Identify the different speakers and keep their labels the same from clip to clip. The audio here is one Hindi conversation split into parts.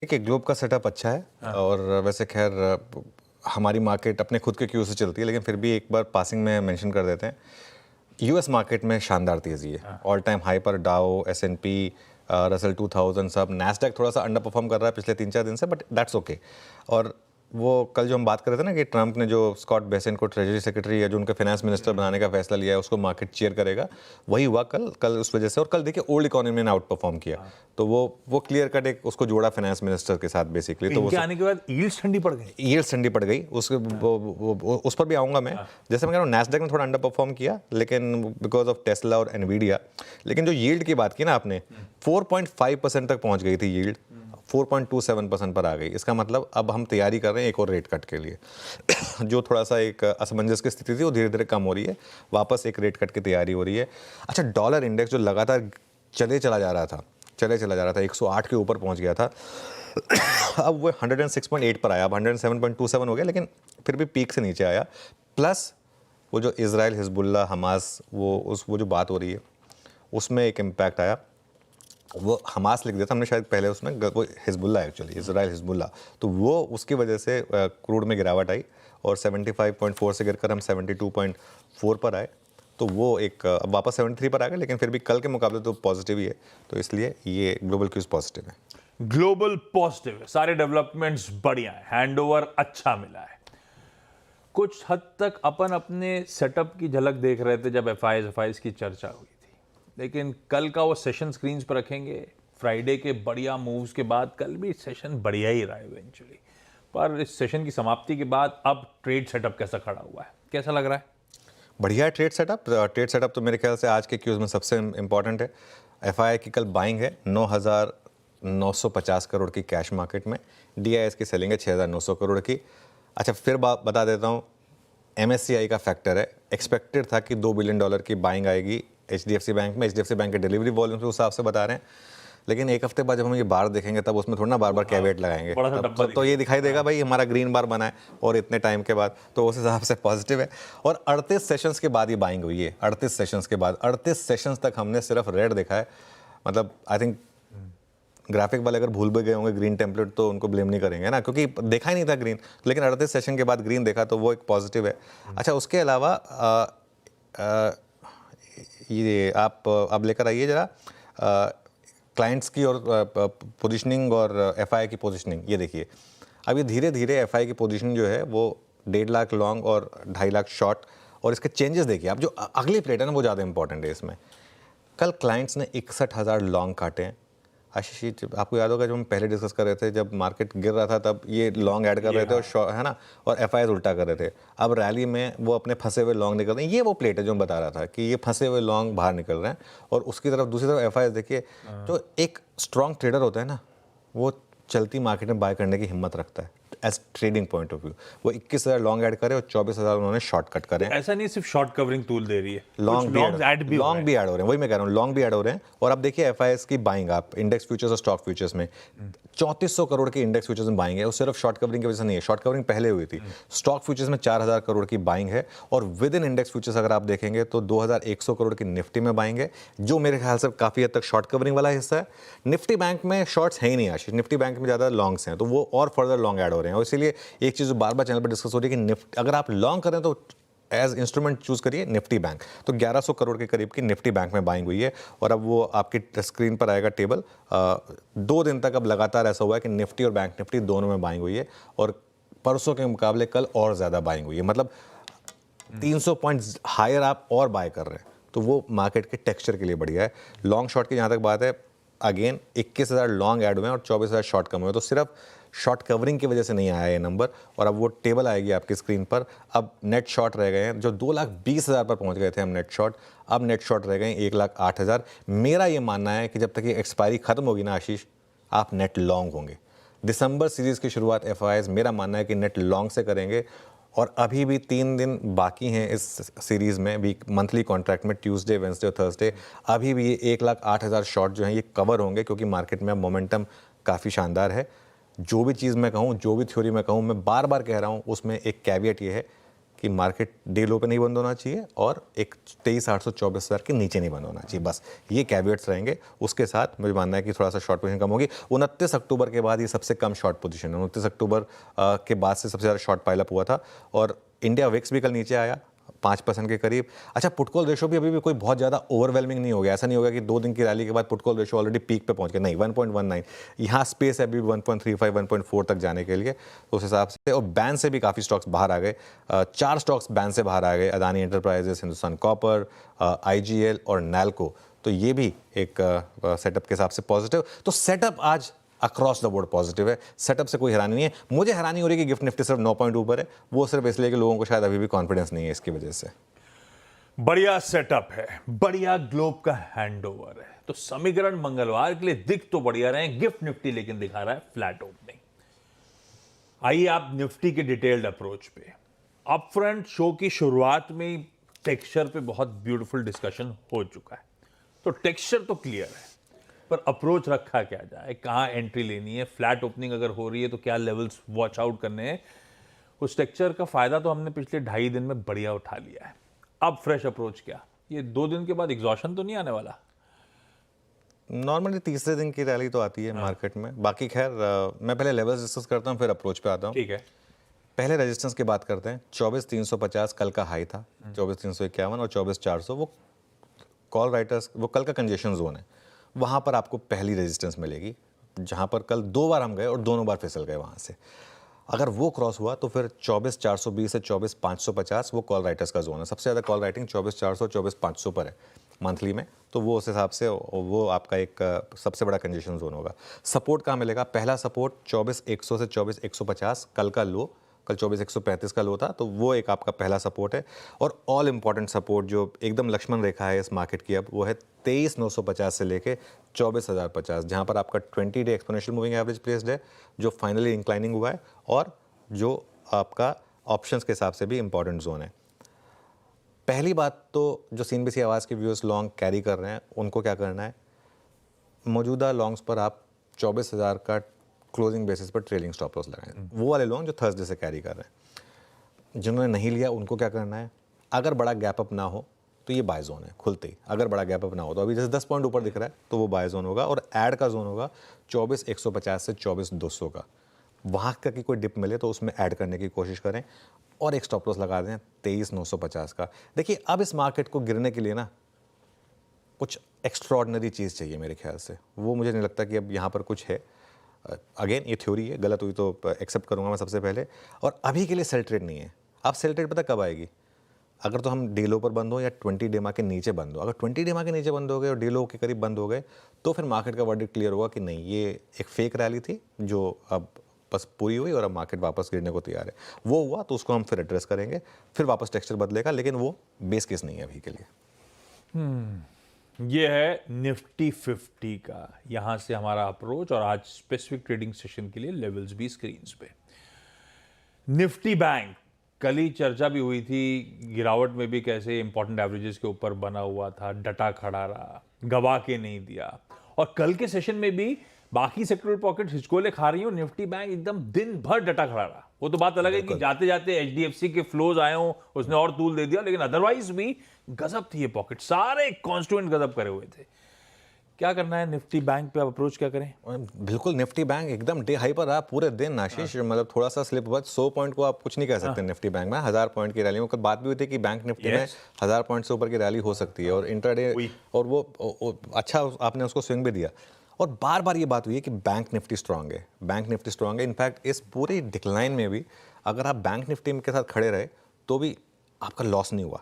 Speaker 1: देखिए ग्लोब का सेटअप अच्छा है और वैसे खैर हमारी मार्केट अपने खुद के क्यू से चलती है, लेकिन फिर भी एक बार पासिंग में मेंशन कर देते हैं। यूएस मार्केट में शानदार तेज़ी है, ऑल टाइम हाई पर डाउ, एसएनपी, रसल 2000 सब, नैस्डैक थोड़ा सा अंडर परफॉर्म कर रहा है पिछले 3-4 दिन से, बट दैट्स ओके। और वो कल जो हम बात कर रहे थे ना कि ट्रंप ने जो स्कॉट बेसेंट को ट्रेजरी सेक्रेटरी या जो उनका फाइनेंस मिनिस्टर बनाने का फैसला लिया है उसको मार्केट चीयर करेगा, वही हुआ कल उस वजह से। और कल देखिए ओल्ड इकोनॉमी ने आउट परफॉर्म किया, तो वो क्लियर कट एक उसको जोड़ा फाइनेंस मिनिस्टर के साथ बेसिकली। तो
Speaker 2: इनके आने के बाद यील्ड्स ठंडी पड़ गई।
Speaker 1: यील्ड्स ठंडी पड़ गई, उस पर भी आऊँगा मैं। जैसे मैं कह रहा हूँ नैस्डैक ने थोड़ा अंडर परफॉर्म किया, लेकिन बिकॉज ऑफ टेस्ला और एनवीडिया। लेकिन जो यील्ड की बात की ना आपने, 4.5% तक पहुँच गई थी यील्ड, 4.27% पर आ गई। इसका मतलब अब हम तैयारी कर रहे हैं एक और रेट कट के लिए जो थोड़ा सा एक असमंजस की स्थिति थी वो धीरे धीरे कम हो रही है, वापस एक रेट कट की तैयारी हो रही है। अच्छा, डॉलर इंडेक्स जो लगातार चले चला जा रहा था 108 के ऊपर पहुंच गया था अब वो 106.8 पर आया, अब 107.27 हो गया, लेकिन फिर भी पीक से नीचे आया। प्लस वो जो इजराइल, हिजबुल्ला, हमास, वो जो बात हो रही है उसमें एक इम्पैक्ट आया। वो हमास लिख दिया था हमने शायद पहले, उसमें वो हिजबुल्ला एक्चुअली, इजराइल हिजबुल्ला, तो वो उसकी वजह से क्रूड में गिरावट आई और 75.4 से गिरकर हम 72.4 पर आए। तो वो एक अब वापस 73 पर आ गए, लेकिन फिर भी कल के मुकाबले तो पॉजिटिव ही है, तो इसलिए ये ग्लोबल क्यूज पॉजिटिव है।
Speaker 2: ग्लोबल पॉजिटिव है, सारे डेवलपमेंट्स बढ़िया है, हैंडओवर अच्छा मिला है। कुछ हद तक अपन अपने सेटअप की झलक देख रहे थे जब एफआईएस की चर्चा हुई थी, लेकिन कल का वो सेशन स्क्रीन्स पर रखेंगे। फ्राइडे के बढ़िया मूव्स के बाद कल भी सेशन बढ़िया ही रहा इवेंचुअली, पर इस सेशन की समाप्ति के बाद अब ट्रेड सेटअप कैसा खड़ा हुआ है, कैसा लग रहा है?
Speaker 1: बढ़िया है ट्रेड सेटअप तो मेरे ख्याल से आज के क्यूज में सबसे इंपॉर्टेंट है। एफआई की कल बाइंग है 9,950 करोड़ की कैश मार्केट में, डीआईएस की सेलिंग है 6,900 करोड़ की। अच्छा, फिर बात बता देता हूँ, एमएससीआई का फैक्टर है, एक्सपेक्टेड था कि $2 बिलियन की बाइंग आएगी एचडीएफसी बैंक में। एचडीएफसी बैंक के डिलीवरी वॉल्यूम के हिसाब से बता रहे हैं, लेकिन एक हफ्ते बाद जब हम ये बार देखेंगे तब उसमें थोड़ा ना बार बार कैवेट लगाएंगे, तब तो ये दिखाई देगा भाई हमारा ग्रीन बार बना है और इतने टाइम के बाद, तो उस हिसाब से पॉजिटिव है। और 38 सेशंस के बाद ही बाइंग हुई है, 38 सेशंस के बाद, 38 सेशंस तक हमने सिर्फ रेड देखा है। मतलब आई थिंक ग्राफिक वाले अगर भूल भी गए होंगे ग्रीन टेम्पलेट तो उनको ब्लेम नहीं करेंगे ना, क्योंकि देखा ही नहीं था ग्रीन, लेकिन 38 सेशन के बाद ग्रीन देखा, तो वो एक पॉजिटिव है। अच्छा, उसके अलावा ये आप अब लेकर आइए जरा क्लाइंट्स की और पोजीशनिंग और एफआई की पोजीशनिंग। ये देखिए, अब ये धीरे धीरे एफआई की पोजीशनिंग जो है वो 1.5 लाख लॉन्ग और 2.5 लाख शॉर्ट, और इसके चेंजेस देखिए आप, जो अगली प्लेट है ना वो ज़्यादा इंपॉर्टेंट है इसमें। कल क्लाइंट्स ने 61,000 लॉन्ग काटे हैं। आशीष जी, आपको याद होगा जब हम पहले डिस्कस कर रहे थे, जब मार्केट गिर रहा था तब ये लॉन्ग ऐड कर रहे थे और है ना, और एफआईएस उल्टा कर रहे थे। अब रैली में वो अपने फंसे हुए लॉन्ग निकल रहे हैं। ये वो प्लेट है जो मैं बता रहा था कि ये फंसे हुए लॉन्ग बाहर निकल रहे हैं, और उसकी तरफ दूसरी तरफ एफआईएस देखिए। जो एक स्ट्रॉन्ग ट्रेडर होता है ना, वो चलती मार्केट में बाय करने की हिम्मत रखता है as trading point of view. वो 21,000 लॉन्ग ऐड करे और 24,000 उन्होंने शॉर्ट कट करे।
Speaker 2: तो ऐसा नहीं सिर्फ शॉर्ट कवरिंग टूल दे रही है,
Speaker 1: लॉन्ग भी ऐड हो रहे हैं, वही मैं कह रहा हूँ, लॉन्ग भी ऐड हो रहे हैं। और अब देखिए एफआईएस की बाइंग, आप इंडेक्स फ्यूचर्स और स्टॉक फ्यूचर्स में 3400 करोड़ की इंडेक्स फ्यूचर्स में बाइंग है, वो सिर्फ शॉर्ट कवरिंग की वजह से नहीं है, शॉर्ट कवरिंग पहले हुई थी। स्टॉक फ्यूचर्स में 4,000 करोड़ की बाइंग है, और विद इन इंडेक्स फ्यूचर्स अगर आप देखेंगे तो 2,100 करोड़ की निफ्टी में बाइंग है, जो मेरे ख्याल से काफ़ी हद तक शॉर्ट कवरिंग वाला हिस्सा है। निफ्टी बैंक में शॉर्ट्स है ही नहीं आशीष, निफ्टी बैंक में ज़्यादा लॉन्ग्स हैं, तो वो और फर्दर लॉन्ग ऐड हो रहे हैं। और इसीलिए एक चीज़ बार बार चैनल पर डिस्कस हो रही है कि निफ्टी अगर आप लॉन्ग करें तो एज इंस्ट्रूमेंट चूज करिए निफ्टी बैंक। तो 1100 करोड़ के करीब की निफ्टी बैंक में बाइंग हुई है, और अब वो आपकी स्क्रीन पर आएगा टेबल। 2 दिन तक अब लगातार ऐसा हुआ है कि निफ्टी और बैंक निफ्टी दोनों में बाइंग हुई है, और परसों के मुकाबले कल और ज़्यादा बाइंग हुई है। मतलब 300 पॉइंट्स हायर आप और बाय कर रहे हैं, तो वो मार्केट के टेक्सचर के लिए बढ़िया है। लॉन्ग शॉर्ट की जहाँ तक बात है, अगेन 21,000 लॉन्ग ऐड हुए हैं और 24,000 शॉर्ट कम हुए, तो सिर्फ शॉर्ट कवरिंग की वजह से नहीं आया ये नंबर। और अब वो टेबल आएगी आपकी स्क्रीन पर। अब नेट शॉर्ट रह गए हैं, जो 2,20,000 पर पहुंच गए थे हम नेट शॉर्ट, अब नेट शॉर्ट रह गए हैं 1,08,000। मेरा ये मानना है कि जब तक ये एक्सपायरी खत्म होगी ना आशीष, आप नेट लॉन्ग होंगे। दिसंबर सीरीज की शुरुआत एफआईएस मेरा मानना है कि नेट लॉन्ग से करेंगे, और अभी भी 3 दिन बाकी हैं इस सीरीज़ में, वीक मंथली कॉन्ट्रैक्ट में, ट्यूसडे, वेंसडे और थर्सडे। अभी भी ये 1,08,000 शॉर्ट जो हैं ये कवर होंगे, क्योंकि मार्केट में मोमेंटम काफ़ी शानदार है। जो भी चीज़ मैं कहूँ, जो भी थ्योरी मैं कहूँ, मैं बार बार कह रहा हूँ, उसमें एक कैवियट ये है कि मार्केट डे लो पे नहीं बंद होना चाहिए और एक 23,824 के नीचे नहीं बंद होना चाहिए, बस ये कैविएट्स रहेंगे। उसके साथ मुझे मानना है कि थोड़ा सा शॉर्ट पोजीशन कम होगी। 29 अक्टूबर के बाद ये सबसे कम शॉर्ट पोजीशन है। 29 अक्टूबर के बाद से सबसे ज़्यादा शॉर्ट पाइलअप हुआ था और इंडिया विक्स भी कल नीचे आया 5% के करीब। अच्छा, पुट कॉल रेशो भी अभी भी कोई बहुत ज़्यादा ओवरवेलमिंग नहीं हो गया। ऐसा नहीं होगा कि 2 दिन की रैली के बाद put call ratio already peak पे पहुंच गया, नहीं, 1.19। यहाँ स्पेस है अभी 1.35 1.4 तक जाने के लिए, तो उस हिसाब से। और बैन से भी काफ़ी स्टॉक्स बाहर आ गए, 4 स्टॉक्स बैन से बाहर आ गए, Adani enterprises, Hindustan copper, IGL और नैल्को। तो ये भी एक सेटअप के हिसाब से पॉजिटिव। तो सेटअप आज अक्रॉस द बोर्ड पॉजिटिव है, सेटअप से कोई हैरानी नहीं है। मुझे हैरानी हो रही है कि गिफ्ट निफ्टी सिर्फ 9 पॉइंट ऊपर है, वो सिर्फ इसलिए कि लोगों को शायद अभी भी कॉन्फिडेंस नहीं है इसकी वजह से।
Speaker 2: बढ़िया सेटअप है, बढ़िया ग्लोब का हैंडओवर है, तो समीकरण मंगलवार के लिए दिख तो बढ़िया रहे। गिफ्ट निफ्टी लेकिन दिखा रहा है फ्लैट ओपनिंग। आइए आप निफ्टी के डिटेल्ड अप्रोच पे। अपफ्रंट शो की शुरुआत में ही टेक्सचर पे बहुत ब्यूटीफुल डिस्कशन हो चुका है, तो टेक्सचर तो क्लियर है, पर अप्रोच रखा क्या जाए, कहां एंट्री लेनी है, फ्लैट ओपनिंग अगर हो रही है तो क्या लेवल्स वॉच आउट करने हैं। उस टेक्सचर का फायदा तो हमने पिछले 2.5 दिन में बढ़िया उठा लिया है। अब फ्रेश अप्रोच क्या, ये 2 दिन के बाद एग्जॉशन तो नहीं आने वाला?
Speaker 1: नॉर्मली तीसरे दिन की रैली तो आती है मार्केट में। बाकी खैर मैं पहले लेवल्स डिस्कस करता हूँ, फिर अप्रोच पे आता हूँ।
Speaker 2: ठीक है,
Speaker 1: पहले रेजिस्टेंस की बात करते हैं। 24,350 कल का हाई था, 24,351 और 24,400 वो कॉल राइटर्स, वो कल का कंजेशन जोन है, वहाँ पर आपको पहली रेजिस्टेंस मिलेगी, जहाँ पर कल 2 बार हम गए और दोनों बार फिसल गए वहाँ से। अगर वो क्रॉस हुआ तो फिर 24,420 से 24,550 वो कॉल राइटर्स का जोन है। सबसे ज़्यादा कॉल राइटिंग 24,400 24,500 पर है मंथली में, तो वो उस हिसाब से वो आपका एक सबसे बड़ा कंजेशन जोन होगा। सपोर्ट कहाँ मिलेगा? पहला सपोर्ट 24,100 से 24,150, कल का लो, कल 24,135 का लो था, तो वो एक आपका पहला सपोर्ट है। और ऑल इंपॉर्टेंट सपोर्ट जो एकदम लक्ष्मण रेखा है इस मार्केट की, अब वो है 23,950 से लेके 24,050, जहाँ पर आपका 20 day exponential moving average placed है, जो फाइनली इंक्लाइनिंग हुआ है, और जो आपका ऑप्शंस के हिसाब से भी इंपॉर्टेंट जोन है। पहली बात तो जो CNBC आवाज़ के व्यूअर्स लॉन्ग कैरी कर रहे हैं, उनको क्या करना है, मौजूदा लॉन्ग्स पर आप 24,000 का क्लोजिंग बेसिस पर ट्रेलिंग स्टॉप लॉस लगाएं। वो वाले लॉन्ग जो थर्सडे से कैरी कर रहे हैं। जिन्होंने नहीं लिया उनको क्या करना है, अगर बड़ा गैप अप ना हो तो ये बाय जोन है खुलते ही। अगर बड़ा गैप अप ना हो तो अभी जैसे 10 पॉइंट ऊपर दिख रहा है तो वो बाय जोन होगा, और ऐड का जोन होगा 24,150 से 24,200 का। वहाँ का की कोई डिप मिले तो उसमें ऐड करने की कोशिश करें, और एक स्टॉप लॉस लगा दें 23,950 का। देखिए, अब इस मार्केट को गिरने के लिए ना कुछ एक्स्ट्रॉर्डनरी चीज़ चाहिए मेरे ख्याल से। वो मुझे नहीं लगता कि अब यहाँ पर कुछ है। अगेन ये थ्योरी है, गलत हुई तो एक्सेप्ट करूँगा मैं सबसे पहले। और अभी के लिए सेल ट्रेड नहीं है। अब सेल ट्रेड पता कब आएगी? अगर तो हम डे लो पर बंद हो या 20 डे मा के नीचे बंद हो। अगर 20 डे मा के नीचे बंद हो गए और डे लो के करीब बंद हो गए तो फिर मार्केट का वर्डिक्ट क्लियर होगा कि नहीं, ये एक फेक रैली थी जो अब बस पूरी हुई और अब मार्केट वापस गिरने को तैयार है। वो हुआ तो उसको हम फिर एड्रेस करेंगे, फिर वापस टेक्सचर बदलेगा, लेकिन वो बेस केस नहीं है अभी के लिए।
Speaker 2: ये है निफ्टी 50 का, यहां से हमारा अप्रोच, और आज स्पेसिफिक ट्रेडिंग सेशन के लिए लेवल्स भी स्क्रीन पे। निफ्टी बैंक, कल ही चर्चा भी हुई थी, गिरावट में भी कैसे इंपॉर्टेंट एवरेजेस के ऊपर बना हुआ था, डटा खड़ा रहा, गवा के नहीं दिया। और कल के सेशन में भी बाकी सेक्टरल पॉकेट हिचकोले खा रही हो, निफ्टी बैंक एकदम दिन भर डटा खड़ा रहा। वो तो बात अलग है कि जाते जाते HDFC के फ्लोज आए हो, उसने और तूल दे दिया, लेकिन अदरवाइज भी गजब थी ये पॉकेट, सारे कॉन्स्टिट्यूएंट गजब करे हुए थे। क्या करना है निफ्टी बैंक पे, अब अप्रोच क्या करें?
Speaker 1: बिल्कुल, निफ्टी बैंक एकदम डे हाई पर रहा पूरे दिन आशीष। मतलब थोड़ा सा स्लिप हुआ, 100 पॉइंट को आप कुछ नहीं कह सकते निफ्टी बैंक में। 1000 पॉइंट की रैली में कल बात भी हुई थी कि बैंक निफ्टी में 1000 पॉइंट से ऊपर की रैली हो सकती है, और इंट्राडे, और वो अच्छा आपने उसको स्विंग भी दिया। और बार बार ये बात हुई है कि बैंक निफ्टी स्ट्रांग है, बैंक निफ्टी स्ट्रांग है। इनफैक्ट इस पूरी डिक्लाइन में भी अगर आप बैंक निफ्टी के साथ खड़े रहे तो भी आपका लॉस नहीं हुआ।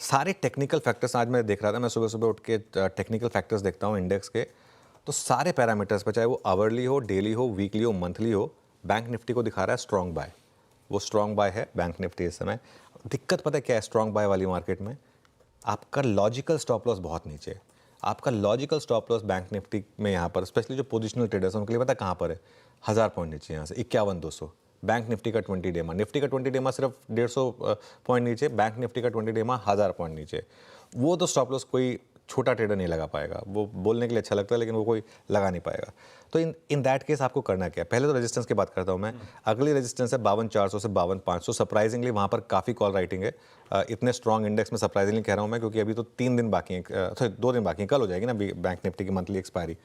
Speaker 1: सारे टेक्निकल फैक्टर्स, आज मैं देख रहा था, मैं सुबह सुबह उठ के टेक्निकल फैक्टर्स देखता हूँ इंडेक्स के, तो सारे पैरामीटर्स पर, चाहे वो आवरली हो, डेली हो, वीकली हो, मंथली हो, बैंक निफ्टी को दिखा रहा है स्ट्रॉन्ग बाय। वो स्ट्रॉन्ग बाय है बैंक निफ्टी इस समय। दिक्कत पता है क्या है स्ट्रॉन्ग बाय वाली मार्केट में? आपका लॉजिकल स्टॉप लॉस बहुत नीचे है। आपका logical stop loss bank Nifty में यहाँ पर, स्पेशली जो पोजिशनल ट्रेडर्स हैं उनके लिए पता है कहाँ पर है? 1000 पॉइंट नीचे, यहाँ से 51,200। बैंक निफ्टी का 20 डे मा, निफ्टी का 20 डे मा सिर्फ 150 पॉइंट नीचे, बैंक निफ्टी का 20 डे मा 1000 पॉइंट नीचे। वो तो स्टॉप लॉस कोई छोटा ट्रेडर नहीं लगा पाएगा। वो बोलने के लिए अच्छा लगता है लेकिन वो कोई लगा नहीं पाएगा। तो इन दैट केस आपको करना क्या है? पहले तो रेजिस्टेंस की बात करता हूँ मैं। अगली रेजिस्टेंस है 52,400 से 52,500। सरप्राइजिंगली वहाँ पर काफ़ी कॉल राइटिंग है। इतने स्ट्रॉन्ग इंडेक्स में सरप्राइजिंगली कह रहा हूँ मैं, क्योंकि अभी तो 3 दिन बाकी हैं, सॉरी 2 दिन बाकी हैं, कल हो जाएगी ना बैंक निफ्टी की मंथली एक्सपायरी,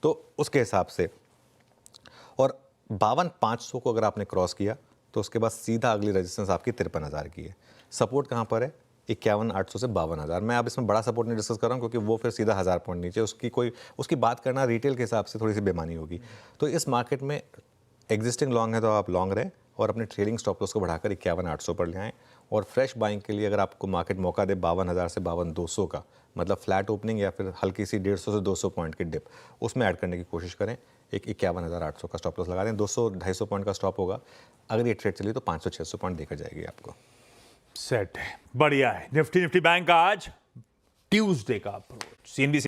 Speaker 1: तो उसके हिसाब से। और 52,500 को अगर आपने क्रॉस किया तो उसके बाद सीधा अगली रेजिस्टेंस आपकी 53,000 की है। सपोर्ट कहाँ पर है? 51,800 से 52,000। मैं अब इसमें बड़ा सपोर्ट नहीं डिस्कस कर रहा हूँ क्योंकि वो फिर सीधा 1000 पॉइंट नीचे, उसकी बात करना रिटेल के हिसाब से थोड़ी सी बेमानी होगी। तो इस मार्केट में एग्जिस्टिंग लॉन्ग है तो आप लॉन्ग रहें और अपने ट्रेडिंग स्टॉप लॉस को बढ़ाकर 51,800 पर ले आएँ। और फ्रेश बाइंग के लिए अगर आपको मार्केट मौका दे 52,000 से 52,200 का, मतलब फ्लैट ओपनिंग या फिर हल्की सी 150 से 200 पॉइंट की डिप, उसमें ऐड करने की कोशिश करें। एक 51,800 का स्टॉप लॉस लगा दें, 200-250 पॉइंट का स्टॉप होगा। अगर ये ट्रेड चली तो 500-600 पॉइंट देकर जाएगी आपको।
Speaker 2: सेट है, बढ़िया है। निफ्टी बैंक का आज ट्यूसडे का अप्रोच। CNBC